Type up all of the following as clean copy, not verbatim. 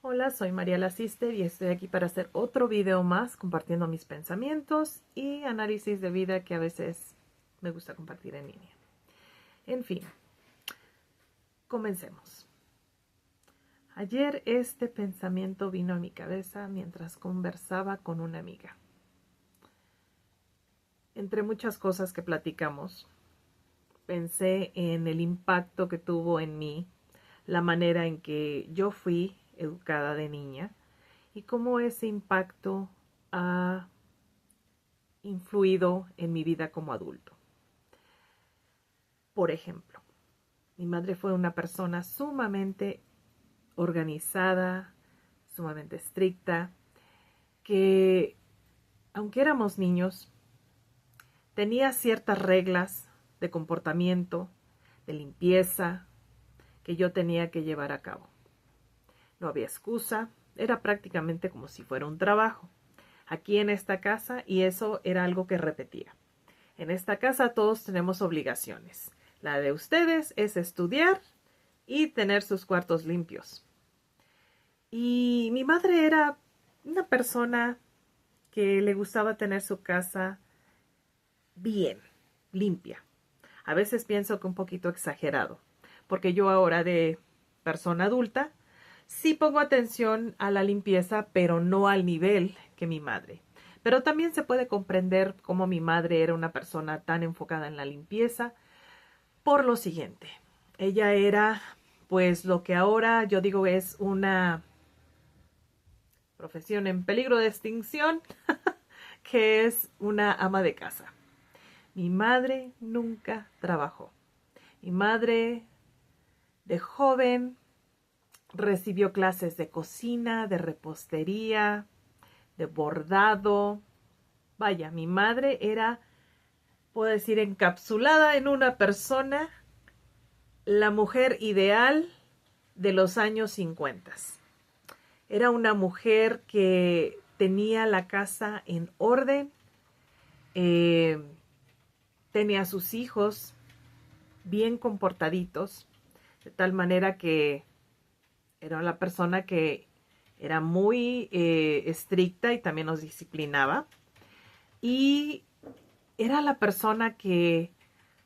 Hola, soy Mariela Sister y estoy aquí para hacer otro video más compartiendo mis pensamientos y análisis de vida que a veces me gusta compartir en línea. En fin, comencemos. Ayer este pensamiento vino a mi cabeza mientras conversaba con una amiga. Entre muchas cosas que platicamos, pensé en el impacto que tuvo en mí la manera en que yo fui educada de niña y cómo ese impacto ha influido en mi vida como adulto. Por ejemplo, mi madre fue una persona sumamente organizada, sumamente estricta, que aunque éramos niños, tenía ciertas reglas de comportamiento, de limpieza, que yo tenía que llevar a cabo. No había excusa, era prácticamente como si fuera un trabajo aquí en esta casa, y eso era algo que repetía. En esta casa todos tenemos obligaciones. La de ustedes es estudiar y tener sus cuartos limpios. Y mi madre era una persona que le gustaba tener su casa bien, limpia. A veces pienso que un poquito exagerado, porque yo ahora de persona adulta sí pongo atención a la limpieza, pero no al nivel que mi madre. Pero también se puede comprender cómo mi madre era una persona tan enfocada en la limpieza por lo siguiente. Ella era, pues, lo que ahora yo digo es una profesión en peligro de extinción, que es una ama de casa. Mi madre nunca trabajó. Mi madre, de joven, recibió clases de cocina, de repostería, de bordado. Vaya, mi madre era, puedo decir, encapsulada en una persona, la mujer ideal de los años 50. Era una mujer que tenía la casa en orden, eh, tenía a sus hijos bien comportaditos, de tal manera que era la persona que era muy estricta y también nos disciplinaba. Y era la persona que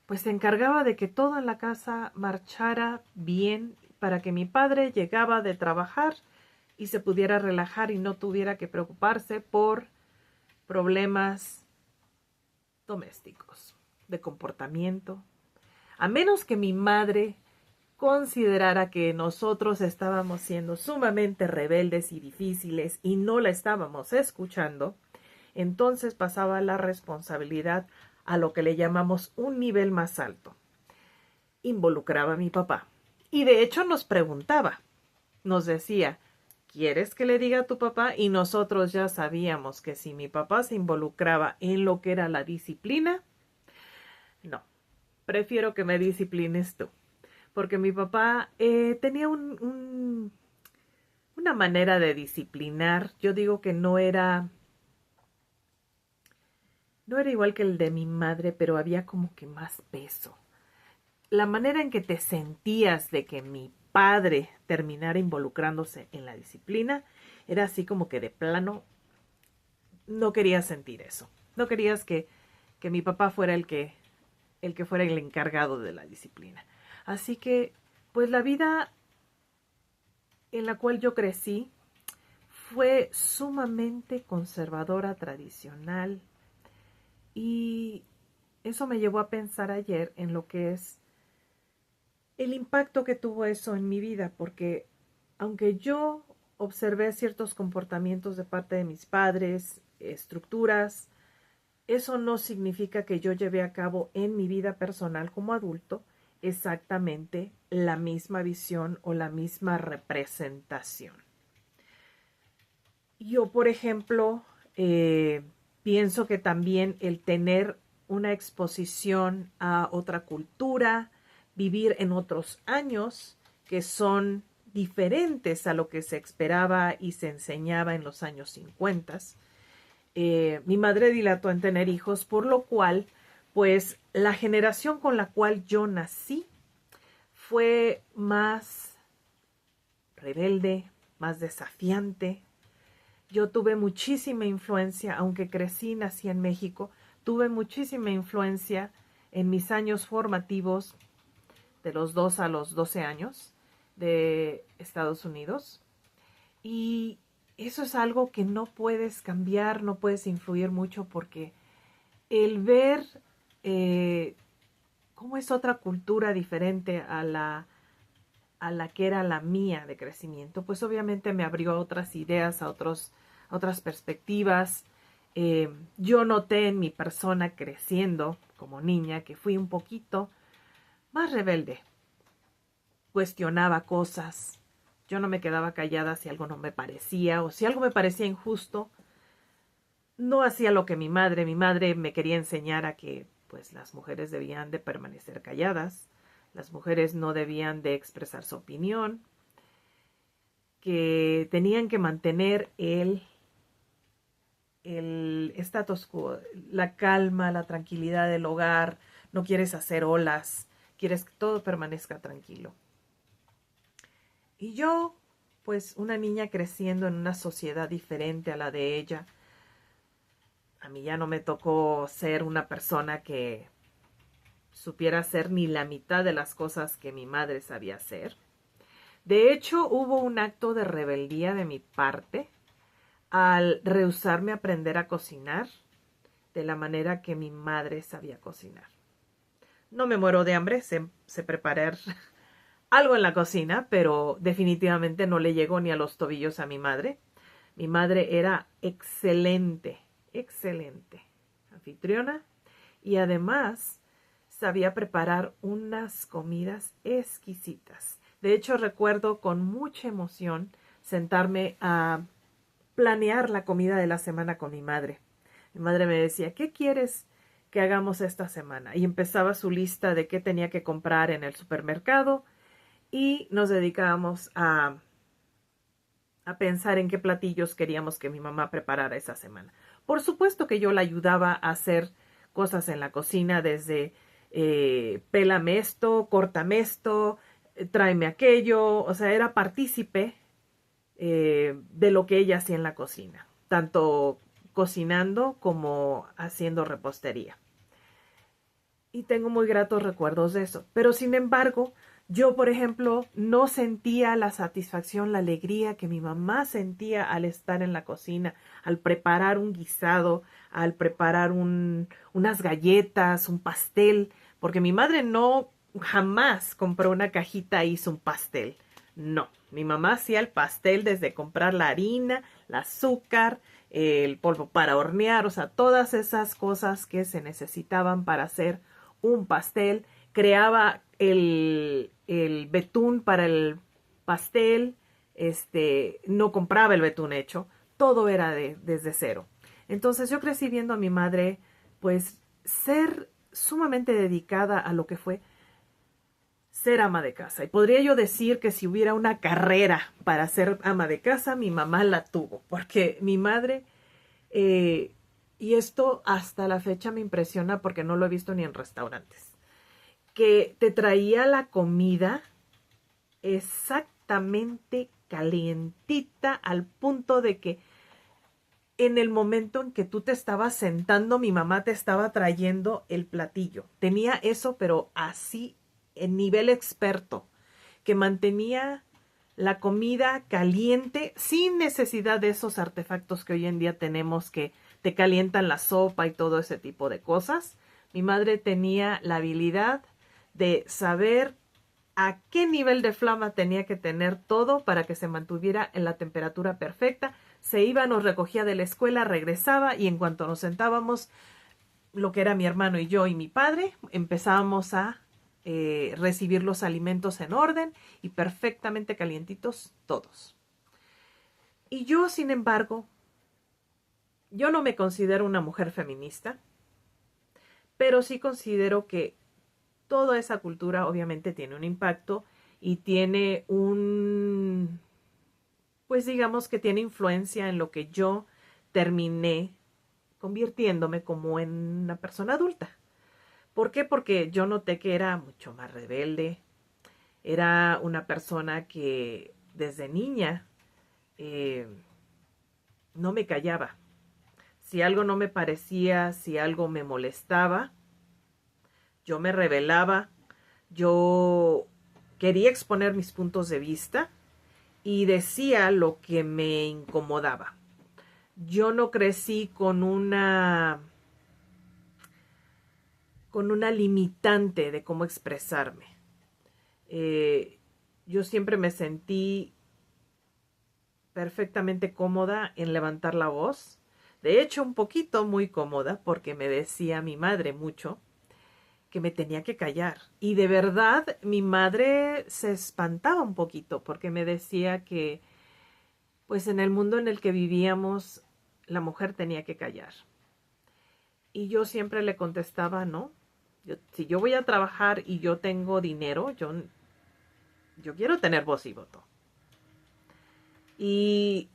pues se encargaba de que todo en la casa marchara bien para que mi padre llegaba de trabajar y se pudiera relajar y no tuviera que preocuparse por problemas domésticos, de comportamiento. A menos que mi madre considerara que nosotros estábamos siendo sumamente rebeldes y difíciles y no la estábamos escuchando, entonces pasaba la responsabilidad a lo que le llamamos un nivel más alto. Involucraba a mi papá. Y de hecho nos preguntaba, nos decía, ¿quieres que le diga a tu papá? Y nosotros ya sabíamos que si mi papá se involucraba en lo que era la disciplina, no, prefiero que me disciplines tú. Porque mi papá tenía una manera de disciplinar. Yo digo que no era igual que el de mi madre, pero había como que más peso. La manera en que te sentías de que mi padre terminara involucrándose en la disciplina era así como que de plano no querías sentir eso. No querías que mi papá fuera el que fuera el encargado de la disciplina. Así que, pues la vida en la cual yo crecí fue sumamente conservadora, tradicional, y eso me llevó a pensar ayer en lo que es el impacto que tuvo eso en mi vida, porque aunque yo observé ciertos comportamientos de parte de mis padres, estructuras, eso no significa que yo llevé a cabo en mi vida personal como adulto exactamente la misma visión o la misma representación. Yo, por ejemplo, pienso que también el tener una exposición a otra cultura, vivir en otros años que son diferentes a lo que se esperaba y se enseñaba en los años 50. Mi madre dilató en tener hijos, por lo cual, pues, la generación con la cual yo nací fue más rebelde, más desafiante. Yo tuve muchísima influencia, aunque nací en México, tuve muchísima influencia en mis años formativos, de los 2 a los 12 años, de Estados Unidos. Y eso es algo que no puedes cambiar, no puedes influir mucho, porque el ver cómo es otra cultura diferente a la que era la mía de crecimiento, pues obviamente me abrió a otras ideas, a otras perspectivas. Yo noté en mi persona creciendo como niña que fui un poquito más rebelde. Cuestionaba cosas. Yo no me quedaba callada si algo no me parecía, o si algo me parecía injusto. No hacía lo que mi madre me quería enseñar a que pues las mujeres debían de permanecer calladas, las mujeres no debían de expresar su opinión, que tenían que mantener el status quo, la calma, la tranquilidad del hogar. No quieres hacer olas, quieres que todo permanezca tranquilo. Y yo, pues una niña creciendo en una sociedad diferente a la de ella, a mí ya no me tocó ser una persona que supiera hacer ni la mitad de las cosas que mi madre sabía hacer. De hecho, hubo un acto de rebeldía de mi parte al rehusarme a aprender a cocinar de la manera que mi madre sabía cocinar. No me muero de hambre, sé preparar algo en la cocina, pero definitivamente no le llegó ni a los tobillos a mi madre. Mi madre era excelente, excelente anfitriona, y además sabía preparar unas comidas exquisitas. De hecho, recuerdo con mucha emoción sentarme a planear la comida de la semana con mi madre. Mi madre me decía, ¿qué quieres que hagamos esta semana? Y empezaba su lista de qué tenía que comprar en el supermercado, y nos dedicábamos a pensar en qué platillos queríamos que mi mamá preparara esa semana. Por supuesto que yo la ayudaba a hacer cosas en la cocina, desde pélame esto, córtame esto, tráeme aquello. O sea, era partícipe de lo que ella hacía en la cocina, tanto cocinando como haciendo repostería. Y tengo muy gratos recuerdos de eso. Pero sin embargo, yo, por ejemplo, no sentía la satisfacción, la alegría que mi mamá sentía al estar en la cocina, al preparar un guisado, al preparar unas galletas, un pastel, porque mi madre no jamás compró una cajita e hizo un pastel. No, mi mamá hacía el pastel desde comprar la harina, el azúcar, el polvo para hornear, o sea, todas esas cosas que se necesitaban para hacer un pastel. Creaba el betún para el pastel, no compraba el betún hecho, todo era desde cero. Entonces yo crecí viendo a mi madre pues ser sumamente dedicada a lo que fue ser ama de casa. Y podría yo decir que si hubiera una carrera para ser ama de casa, mi mamá la tuvo, porque mi madre, y esto hasta la fecha me impresiona porque no lo he visto ni en restaurantes, que te traía la comida exactamente calientita, al punto de que en el momento en que tú te estabas sentando, mi mamá te estaba trayendo el platillo. Tenía eso, pero así en nivel experto, que mantenía la comida caliente sin necesidad de esos artefactos que hoy en día tenemos, que te calientan la sopa y todo ese tipo de cosas. Mi madre tenía la habilidad de saber a qué nivel de flama tenía que tener todo para que se mantuviera en la temperatura perfecta. Se iba, nos recogía de la escuela, regresaba, y en cuanto nos sentábamos, lo que era mi hermano y yo y mi padre, empezábamos a recibir los alimentos en orden y perfectamente calientitos todos. Y yo, sin embargo, yo no me considero una mujer feminista, pero sí considero que toda esa cultura obviamente tiene un impacto y tiene pues digamos que tiene influencia en lo que yo terminé convirtiéndome como en una persona adulta. ¿Por qué? Porque yo noté que era mucho más rebelde, era una persona que desde niña eh, no me callaba. Si algo no me parecía, si algo me molestaba, yo me rebelaba, yo quería exponer mis puntos de vista y decía lo que me incomodaba. Yo no crecí con una limitante de cómo expresarme. Yo siempre me sentí perfectamente cómoda en levantar la voz. De hecho, un poquito muy cómoda porque me decía mi madre mucho que me tenía que callar. Y de verdad mi madre se espantaba un poquito porque me decía que pues en el mundo en el que vivíamos la mujer tenía que callar. Y yo siempre le contestaba, no, si yo voy a trabajar y yo tengo dinero, yo quiero tener voz y voto. Y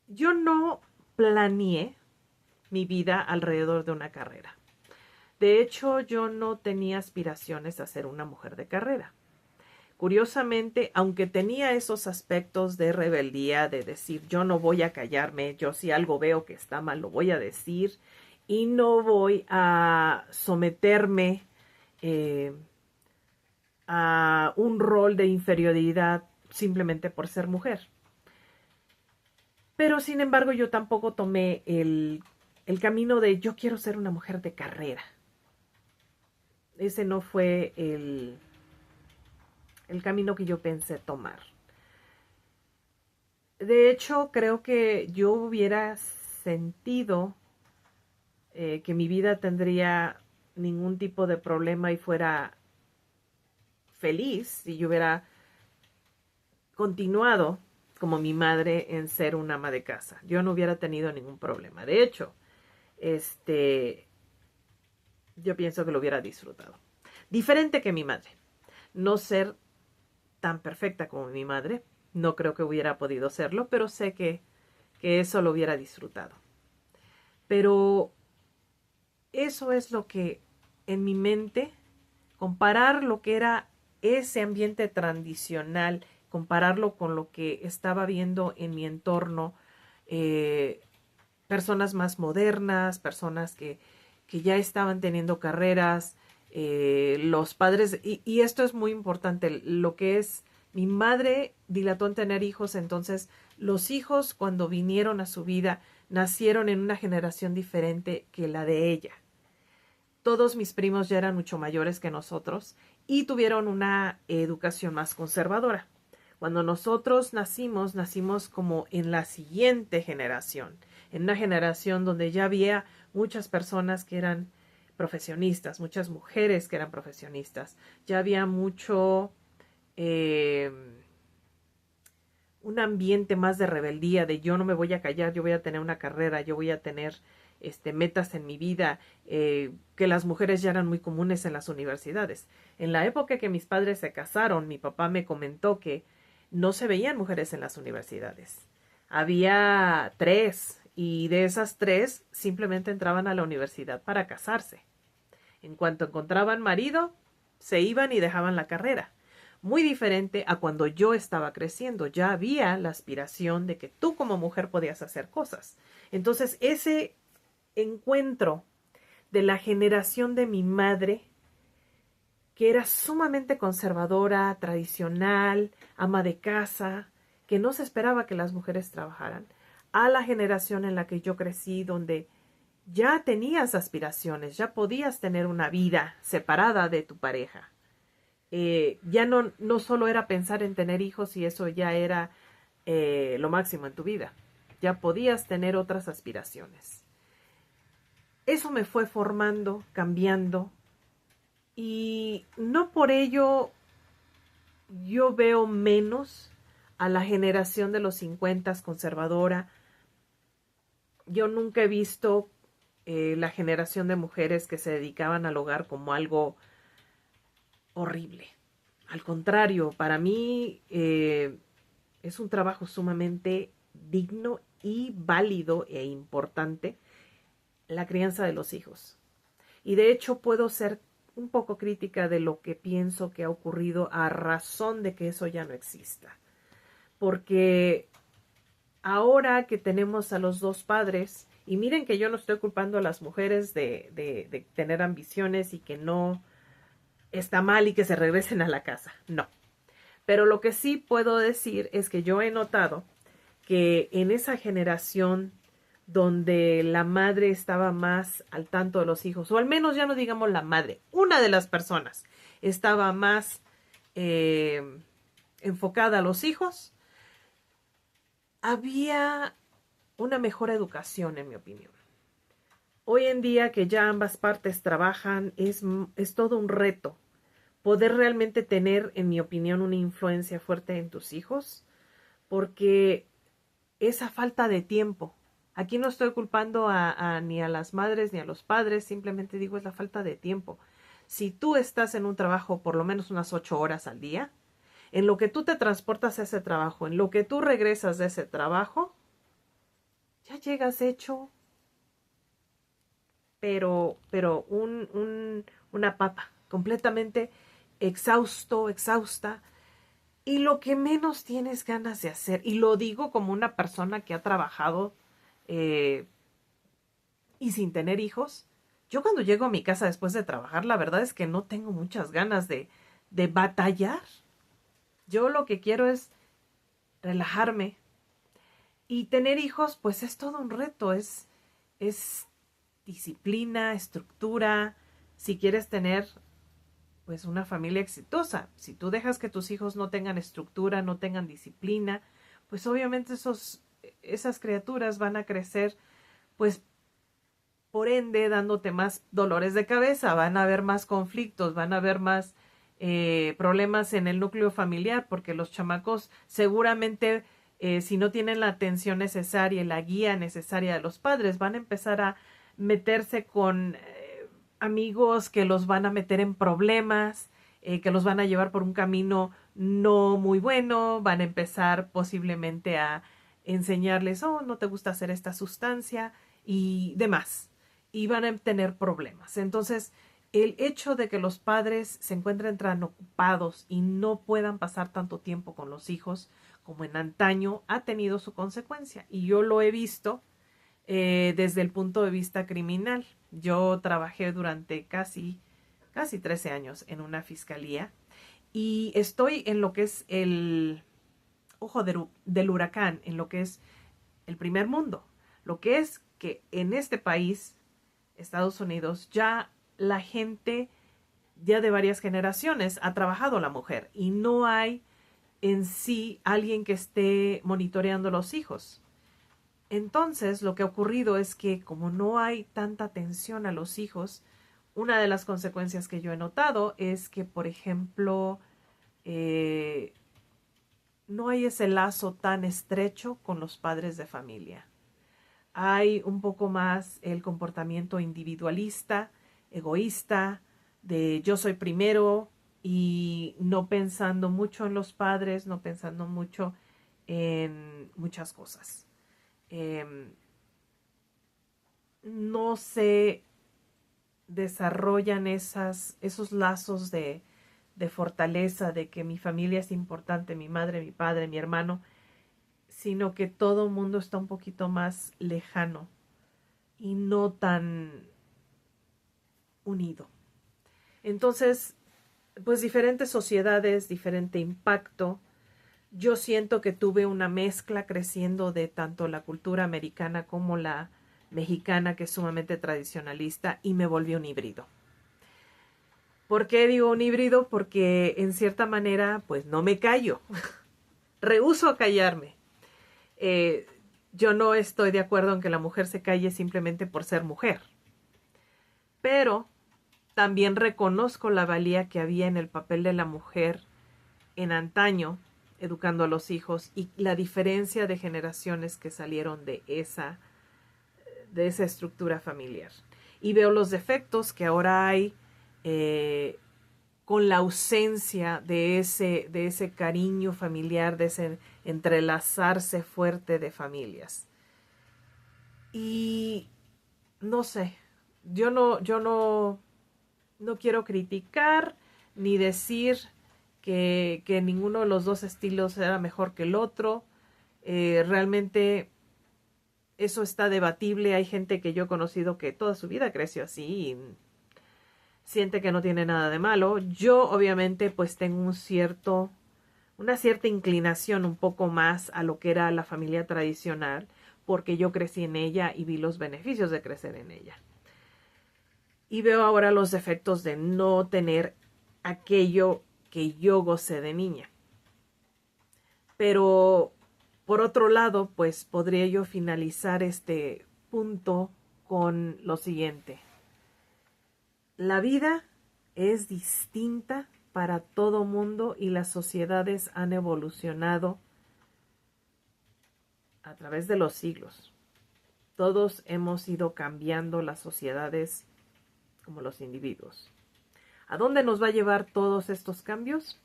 yo no planeé mi vida alrededor de una carrera. De hecho, yo no tenía aspiraciones a ser una mujer de carrera. Curiosamente, aunque tenía esos aspectos de rebeldía, de decir yo no voy a callarme, yo si algo veo que está mal lo voy a decir y no voy a someterme eh, a un rol de inferioridad simplemente por ser mujer. Pero sin embargo yo tampoco tomé el camino de yo quiero ser una mujer de carrera. Ese no fue el camino que yo pensé tomar. De hecho, creo que yo hubiera sentido que mi vida tendría ningún tipo de problema y fuera feliz si yo hubiera continuado como mi madre en ser una ama de casa. Yo no hubiera tenido ningún problema. De hecho, yo pienso que lo hubiera disfrutado. Diferente que mi madre. No ser tan perfecta como mi madre. No creo que hubiera podido serlo, pero sé que eso lo hubiera disfrutado. Pero eso es lo que en mi mente, comparar lo que era ese ambiente tradicional, compararlo con lo que estaba viendo en mi entorno, personas más modernas, personas que ya estaban teniendo carreras, los padres, y esto es muy importante, lo que es, mi madre dilató en tener hijos, entonces los hijos cuando vinieron a su vida nacieron en una generación diferente que la de ella. Todos mis primos ya eran mucho mayores que nosotros y tuvieron una educación más conservadora. Cuando nosotros nacimos como en la siguiente generación, en una generación donde ya había muchas personas que eran profesionistas, muchas mujeres que eran profesionistas, ya había mucho eh, un ambiente más de rebeldía, de yo no me voy a callar, yo voy a tener una carrera, yo voy a tener metas en mi vida, que las mujeres ya eran muy comunes en las universidades. En la época que mis padres se casaron, mi papá me comentó que no se veían mujeres en las universidades. Había 3 y de esas 3 simplemente entraban a la universidad para casarse. En cuanto encontraban marido, se iban y dejaban la carrera. Muy diferente a cuando yo estaba creciendo. Ya había la aspiración de que tú como mujer podías hacer cosas. Entonces, ese encuentro de la generación de mi madre, que era sumamente conservadora, tradicional, ama de casa, que no se esperaba que las mujeres trabajaran, a la generación en la que yo crecí, donde ya tenías aspiraciones, ya podías tener una vida separada de tu pareja. Ya no solo era pensar en tener hijos y eso ya era lo máximo en tu vida, ya podías tener otras aspiraciones. Eso me fue formando, cambiando, y no por ello yo veo menos a la generación de los 50 conservadora. Yo nunca he visto la generación de mujeres que se dedicaban al hogar como algo horrible. Al contrario, para mí es un trabajo sumamente digno y válido e importante la crianza de los hijos. Y de hecho puedo ser un poco crítica de lo que pienso que ha ocurrido a razón de que eso ya no exista. Porque ahora que tenemos a los dos padres, y miren que yo no estoy culpando a las mujeres de tener ambiciones y que no está mal y que se regresen a la casa, no. Pero lo que sí puedo decir es que yo he notado que en esa generación donde la madre estaba más al tanto de los hijos, o al menos ya no digamos la madre, una de las personas estaba más enfocada a los hijos, había una mejor educación, en mi opinión. Hoy en día que ya ambas partes trabajan, es todo un reto poder realmente tener, en mi opinión, una influencia fuerte en tus hijos, porque esa falta de tiempo. Aquí no estoy culpando ni a las madres ni a los padres, simplemente digo es la falta de tiempo. Si tú estás en un trabajo por lo menos unas 8 horas al día, en lo que tú te transportas a ese trabajo, en lo que tú regresas de ese trabajo, ya llegas hecho, pero una papa, completamente exhausto, exhausta, y lo que menos tienes ganas de hacer, y lo digo como una persona que ha trabajado eh, y sin tener hijos, yo cuando llego a mi casa después de trabajar, la verdad es que no tengo muchas ganas de batallar. Yo lo que quiero es relajarme. Y tener hijos, pues es todo un reto, es disciplina, estructura. Si quieres tener, pues, una familia exitosa, si tú dejas que tus hijos no tengan estructura, no tengan disciplina, pues obviamente esas criaturas van a crecer, pues, por ende, dándote más dolores de cabeza, van a haber más conflictos, van a haber más problemas en el núcleo familiar, porque los chamacos seguramente, si no tienen la atención necesaria y la guía necesaria de los padres, van a empezar a meterse con amigos que los van a meter en problemas, que los van a llevar por un camino no muy bueno, van a empezar posiblemente a enseñarles, oh, no te gusta hacer esta sustancia y demás, y van a tener problemas. Entonces, el hecho de que los padres se encuentren tan ocupados y no puedan pasar tanto tiempo con los hijos como en antaño ha tenido su consecuencia. Y yo lo he visto desde el punto de vista criminal. Yo trabajé durante casi 13 años en una fiscalía y estoy en lo que es el ojo del huracán, en lo que es el primer mundo. Lo que es que en este país, Estados Unidos, ya la gente ya de varias generaciones ha trabajado la mujer y no hay en sí alguien que esté monitoreando los hijos. Entonces, lo que ha ocurrido es que como no hay tanta atención a los hijos, una de las consecuencias que yo he notado es que, por ejemplo, eh, no hay ese lazo tan estrecho con los padres de familia. Hay un poco más el comportamiento individualista, egoísta, de yo soy primero y no pensando mucho en los padres, no pensando mucho en muchas cosas. Eh, no se desarrollan esos lazos de fortaleza, de que mi familia es importante, mi madre, mi padre, mi hermano, sino que todo el mundo está un poquito más lejano y no tan unido. Entonces, pues diferentes sociedades, diferente impacto. Yo siento que tuve una mezcla creciendo de tanto la cultura americana como la mexicana, que es sumamente tradicionalista, y me volví un híbrido. ¿Por qué digo un híbrido? Porque en cierta manera, pues no me callo. Rehúso a callarme. Eh, yo no estoy de acuerdo en que la mujer se calle simplemente por ser mujer. Pero también reconozco la valía que había en el papel de la mujer en antaño, educando a los hijos, y la diferencia de generaciones que salieron de esa estructura familiar. Y veo los defectos que ahora hay con la ausencia de ese cariño familiar, de ese entrelazarse fuerte de familias. Y no sé, yo no quiero criticar ni decir que ninguno de los dos estilos era mejor que el otro. Realmente eso está debatible. Hay gente que yo he conocido que toda su vida creció así y siente que no tiene nada de malo. Yo obviamente pues tengo una cierta inclinación un poco más a lo que era la familia tradicional, porque yo crecí en ella y vi los beneficios de crecer en ella. Y veo ahora los defectos de no tener aquello que yo gocé de niña. Pero por otro lado, pues podría yo finalizar este punto con lo siguiente. La vida es distinta para todo mundo y las sociedades han evolucionado a través de los siglos. Todos hemos ido cambiando las sociedades como los individuos. ¿A dónde nos va a llevar todos estos cambios?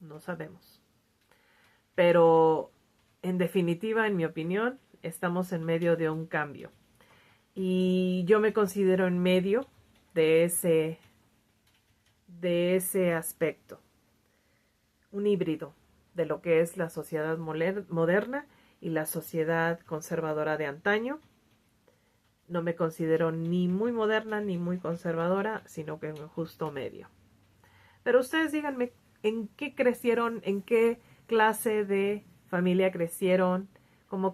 No sabemos. Pero en definitiva, en mi opinión, estamos en medio de un cambio. Y yo me considero en medio de ese aspecto. Un híbrido de lo que es la sociedad moderna y la sociedad conservadora de antaño. No me considero ni muy moderna ni muy conservadora, sino que en un justo medio. Pero ustedes díganme, ¿en qué crecieron? ¿En qué clase de familia crecieron? ¿Cómo